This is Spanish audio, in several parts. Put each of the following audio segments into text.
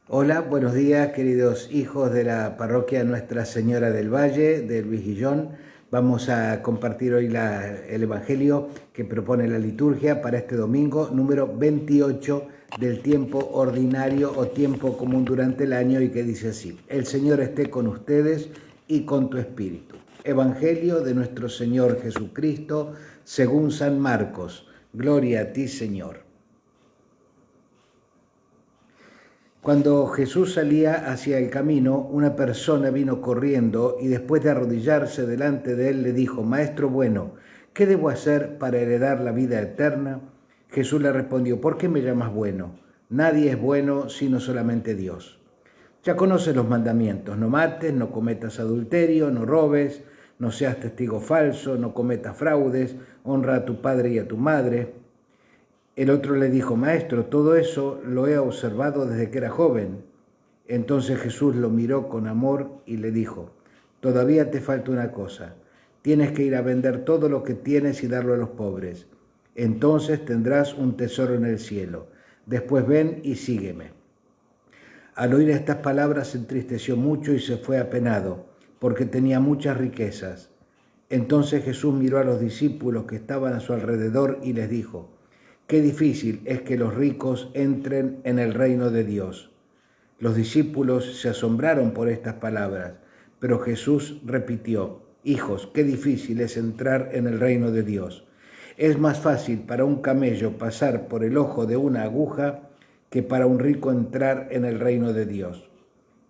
Hola, buenos días queridos hijos de la parroquia Nuestra Señora del Valle de Luis Guillón. Vamos a compartir hoy el Evangelio que propone la liturgia para este domingo número 28 del tiempo ordinario o tiempo común durante el año, y que dice así: El Señor esté con ustedes y con tu espíritu. Evangelio de nuestro Señor Jesucristo según San Marcos. Gloria a ti, Señor. Cuando Jesús salía hacia el camino, una persona vino corriendo y, después de arrodillarse delante de él, le dijo: Maestro bueno, ¿qué debo hacer para heredar la vida eterna? Jesús le respondió: ¿Por qué me llamas bueno? Nadie es bueno sino solamente Dios. Ya conoces los mandamientos: no mates, no cometas adulterio, no robes, no seas testigo falso, no cometas fraudes, honra a tu padre y a tu madre. El otro le dijo: Maestro, todo eso lo he observado desde que era joven. Entonces Jesús lo miró con amor y le dijo: Todavía te falta una cosa. Tienes que ir a vender todo lo que tienes y darlo a los pobres. Entonces tendrás un tesoro en el cielo. Después ven y sígueme. Al oír estas palabras se entristeció mucho y se fue apenado, porque tenía muchas riquezas. Entonces Jesús miró a los discípulos que estaban a su alrededor y les dijo: Qué difícil es que los ricos entren en el reino de Dios. Los discípulos se asombraron por estas palabras, pero Jesús repitió: Hijos, qué difícil es entrar en el reino de Dios. Es más fácil para un camello pasar por el ojo de una aguja que para un rico entrar en el reino de Dios.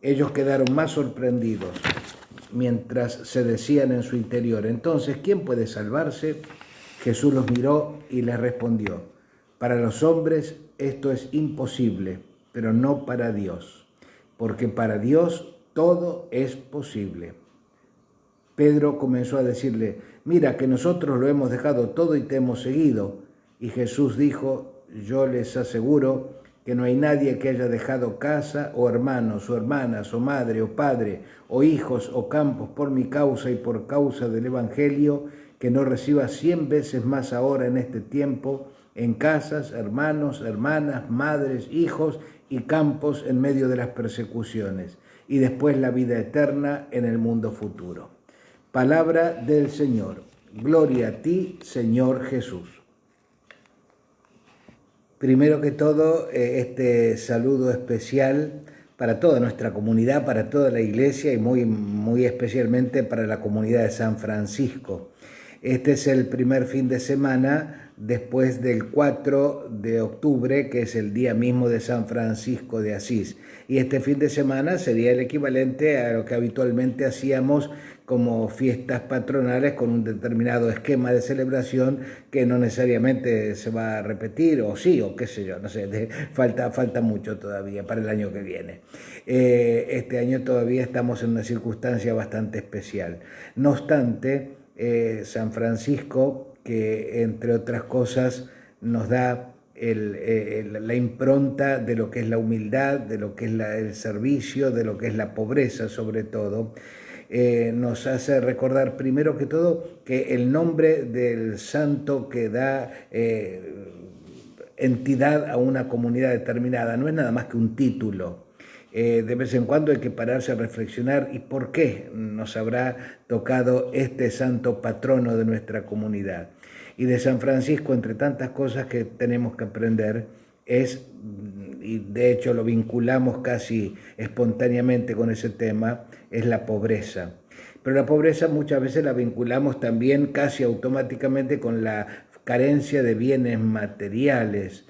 Ellos quedaron más sorprendidos mientras se decían en su interior: Entonces, ¿quién puede salvarse? Jesús los miró y les respondió: Para los hombres esto es imposible, pero no para Dios, porque para Dios todo es posible. Pedro comenzó a decirle: Mira que nosotros lo hemos dejado todo y te hemos seguido. Y Jesús dijo: Yo les aseguro que no hay nadie que haya dejado casa o hermanos o hermanas o madre o padre o hijos o campos por mi causa y por causa del Evangelio, que no reciba 100 veces más ahora en este tiempo, en casas, hermanos, hermanas, madres, hijos y campos en medio de las persecuciones, y después la vida eterna en el mundo futuro. Palabra del Señor. Gloria a ti, Señor Jesús. Primero que todo, este saludo especial para toda nuestra comunidad, para toda la iglesia y muy especialmente para la comunidad de San Francisco. Este es el primer fin de semana después del 4 de octubre, que es el día mismo de San Francisco de Asís. Y este fin de semana sería el equivalente a lo que habitualmente hacíamos como fiestas patronales, con un determinado esquema de celebración que no necesariamente se va a repetir, o sí, o qué sé yo, no sé, falta mucho todavía para el año que viene. Este año todavía estamos en una circunstancia bastante especial. No obstante, San Francisco, que entre otras cosas nos da la impronta de lo que es la humildad, de lo que es el servicio, de lo que es la pobreza sobre todo, nos hace recordar primero que todo que el nombre del santo que da entidad a una comunidad determinada no es nada más que un título. De vez en cuando hay que pararse a reflexionar: ¿y por qué nos habrá tocado este santo patrono de nuestra comunidad? Y de San Francisco, entre tantas cosas que tenemos que aprender, y de hecho lo vinculamos casi espontáneamente con ese tema, es la pobreza. Pero la pobreza muchas veces la vinculamos también casi automáticamente con la carencia de bienes materiales.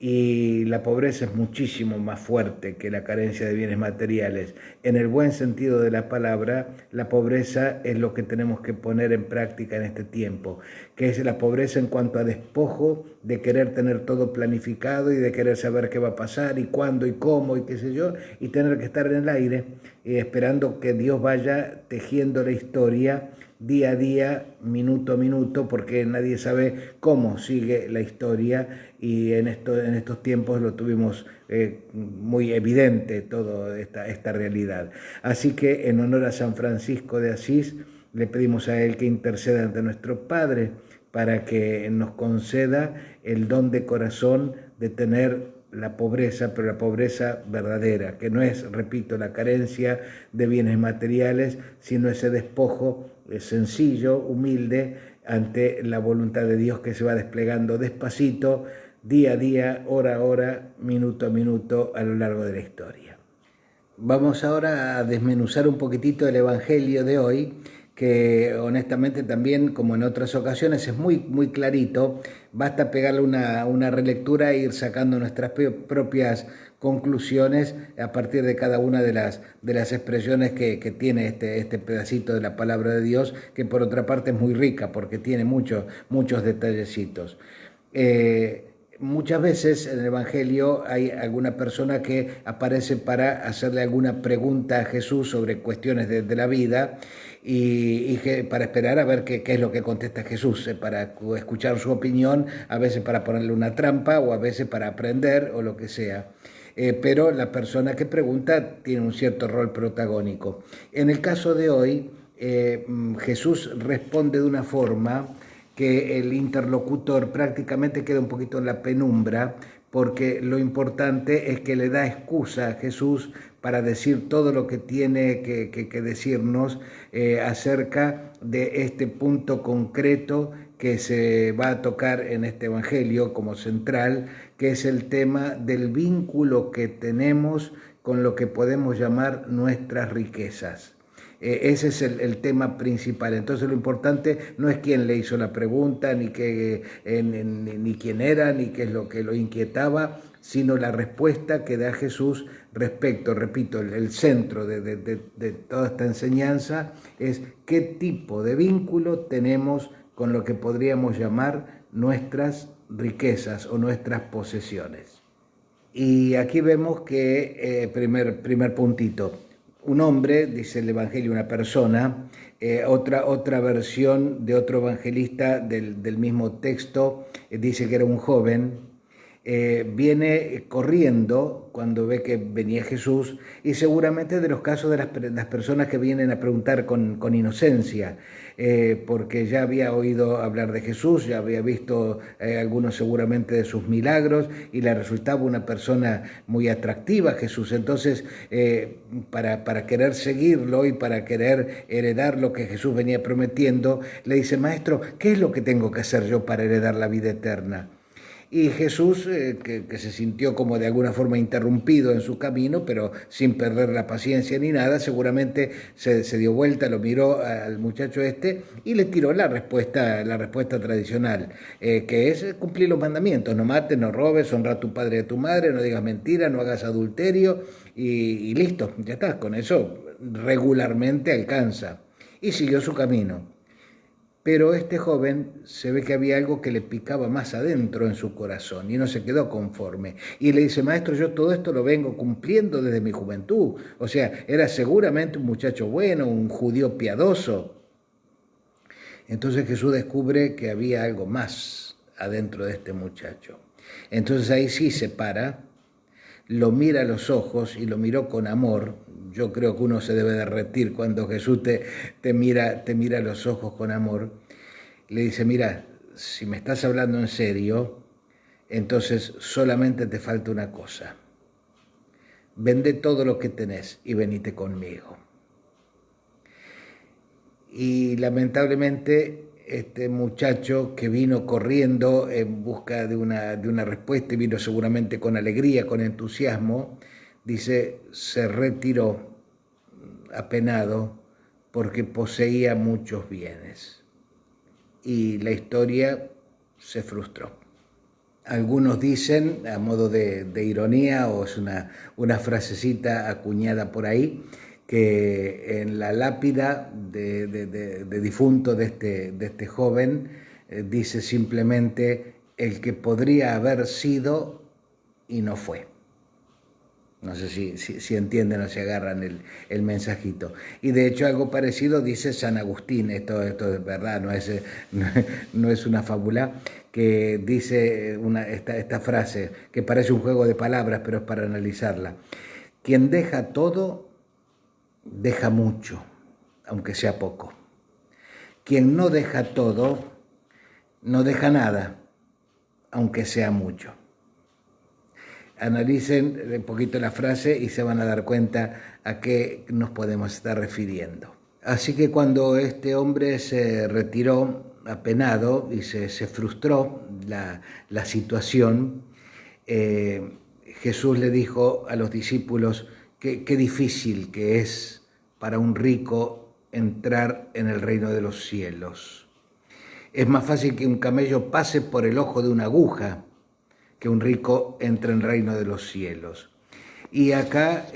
Y la pobreza es muchísimo más fuerte que la carencia de bienes materiales. En el buen sentido de la palabra, la pobreza es lo que tenemos que poner en práctica en este tiempo, que es la pobreza en cuanto a despojo de querer tener todo planificado y de querer saber qué va a pasar y cuándo y cómo y qué sé yo, y tener que estar en el aire esperando que Dios vaya tejiendo la historia día a día, minuto a minuto, porque nadie sabe cómo sigue la historia, y en estos tiempos lo tuvimos muy evidente toda esta realidad. Así que en honor a San Francisco de Asís, le pedimos a él que interceda ante nuestro Padre para que nos conceda el don de corazón de tener la pobreza, pero la pobreza verdadera, que no es, repito, la carencia de bienes materiales, sino ese despojo sencillo, humilde, ante la voluntad de Dios que se va desplegando despacito, día a día, hora a hora, minuto a minuto, a lo largo de la historia. Vamos ahora a desmenuzar un poquitito el Evangelio de hoy, que honestamente también, como en otras ocasiones, es muy clarito. Basta pegarle una relectura e ir sacando nuestras propias conclusiones a partir de cada una de las expresiones que tiene este pedacito de la palabra de Dios, que por otra parte es muy rica porque tiene muchos detallecitos. Muchas veces en el Evangelio hay alguna persona que aparece para hacerle alguna pregunta a Jesús sobre cuestiones de la vida y para esperar a ver qué es lo que contesta Jesús, para escuchar su opinión, a veces para ponerle una trampa o a veces para aprender o lo que sea. Pero la persona que pregunta tiene un cierto rol protagónico. En el caso de hoy, Jesús responde de una forma que el interlocutor prácticamente queda un poquito en la penumbra, porque lo importante es que le da excusa a Jesús para decir todo lo que tiene que decirnos acerca de este punto concreto que se va a tocar en este Evangelio como central, que es el tema del vínculo que tenemos con lo que podemos llamar nuestras riquezas. Ese es el tema principal. Entonces lo importante no es quién le hizo la pregunta, ni quién era, ni qué es lo que lo inquietaba, sino la respuesta que da Jesús respecto, repito, el centro de toda esta enseñanza es qué tipo de vínculo tenemos con lo que podríamos llamar nuestras riquezas o nuestras posesiones. Y aquí vemos que, primer puntito, un hombre, dice el Evangelio, una persona, otra versión de otro evangelista del mismo texto dice que era un joven, viene corriendo cuando ve que venía Jesús, y seguramente de los casos de las personas que vienen a preguntar con inocencia, porque ya había oído hablar de Jesús, ya había visto algunos seguramente de sus milagros, y le resultaba una persona muy atractiva Jesús. Entonces, para querer seguirlo y para querer heredar lo que Jesús venía prometiendo, le dice: Maestro, ¿qué es lo que tengo que hacer yo para heredar la vida eterna? Y Jesús, que se sintió como de alguna forma interrumpido en su camino, pero sin perder la paciencia ni nada, seguramente se dio vuelta, lo miró al muchacho y le tiró la respuesta tradicional, que es cumplir los mandamientos: no mates, no robes, honra a tu padre y a tu madre, no digas mentira, no hagas adulterio, y listo, ya está, con eso regularmente alcanza. Y siguió su camino. Pero este joven se ve que había algo que le picaba más adentro en su corazón y no se quedó conforme. Y le dice: Maestro, yo todo esto lo vengo cumpliendo desde mi juventud. O sea, era seguramente un muchacho bueno, un judío piadoso. Entonces Jesús descubre que había algo más adentro de este muchacho. Entonces ahí sí se para, lo mira a los ojos y lo miró con amor. Yo creo que uno se debe derretir cuando Jesús te mira a los ojos con amor. Le dice: mira, si me estás hablando en serio, entonces solamente te falta una cosa. Vende todo lo que tenés y venite conmigo. Y lamentablemente este muchacho, que vino corriendo en busca de una respuesta, y vino seguramente con alegría, con entusiasmo, dice, se retiró apenado porque poseía muchos bienes. Y la historia se frustró. Algunos dicen, a modo de ironía, o es una frasecita acuñada por ahí, que en la lápida de difunto de este joven dice simplemente: el que podría haber sido y no fue. No sé si entienden o se agarran el mensajito. Y de hecho algo parecido dice San Agustín, esto es verdad, no es una fábula, que dice esta frase, que parece un juego de palabras, pero es para analizarla. Quien deja todo, deja mucho, aunque sea poco. Quien no deja todo, no deja nada, aunque sea mucho. Analicen un poquito la frase y se van a dar cuenta a qué nos podemos estar refiriendo. Así que cuando este hombre se retiró apenado y se frustró la situación, Jesús le dijo a los discípulos qué difícil que es para un rico entrar en el reino de los cielos. Es más fácil que un camello pase por el ojo de una aguja que un rico entre en el reino de los cielos. Y acá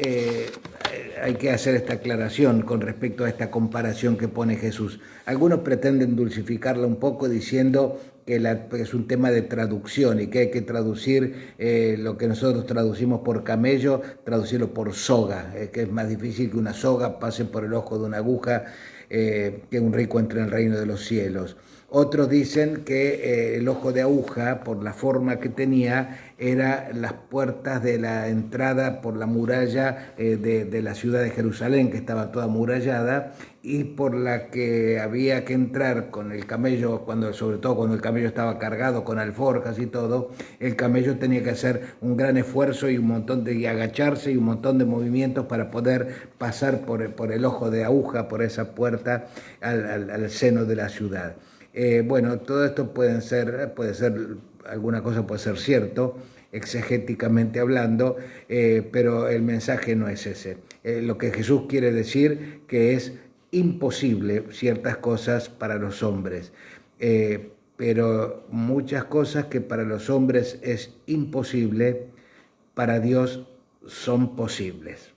hay que hacer esta aclaración con respecto a esta comparación que pone Jesús. Algunos pretenden dulcificarla un poco diciendo que es un tema de traducción y que hay que traducir lo que nosotros traducimos por camello, traducirlo por soga, que es más difícil que una soga pase por el ojo de una aguja, que un rico entre en el reino de los cielos. Otros dicen que el ojo de aguja, por la forma que tenía, era las puertas de la entrada por la muralla de la ciudad de Jerusalén, que estaba toda amurallada, y por la que había que entrar con el camello, sobre todo cuando el camello estaba cargado con alforjas y todo, el camello tenía que hacer un gran esfuerzo y agacharse y un montón de movimientos para poder pasar por el ojo de aguja, por esa puerta al seno de la ciudad. Bueno, todo esto puede ser, alguna cosa puede ser cierto, exegéticamente hablando, pero el mensaje no es ese. Lo que Jesús quiere decir que es imposible ciertas cosas para los hombres, pero muchas cosas que para los hombres es imposible, para Dios son posibles.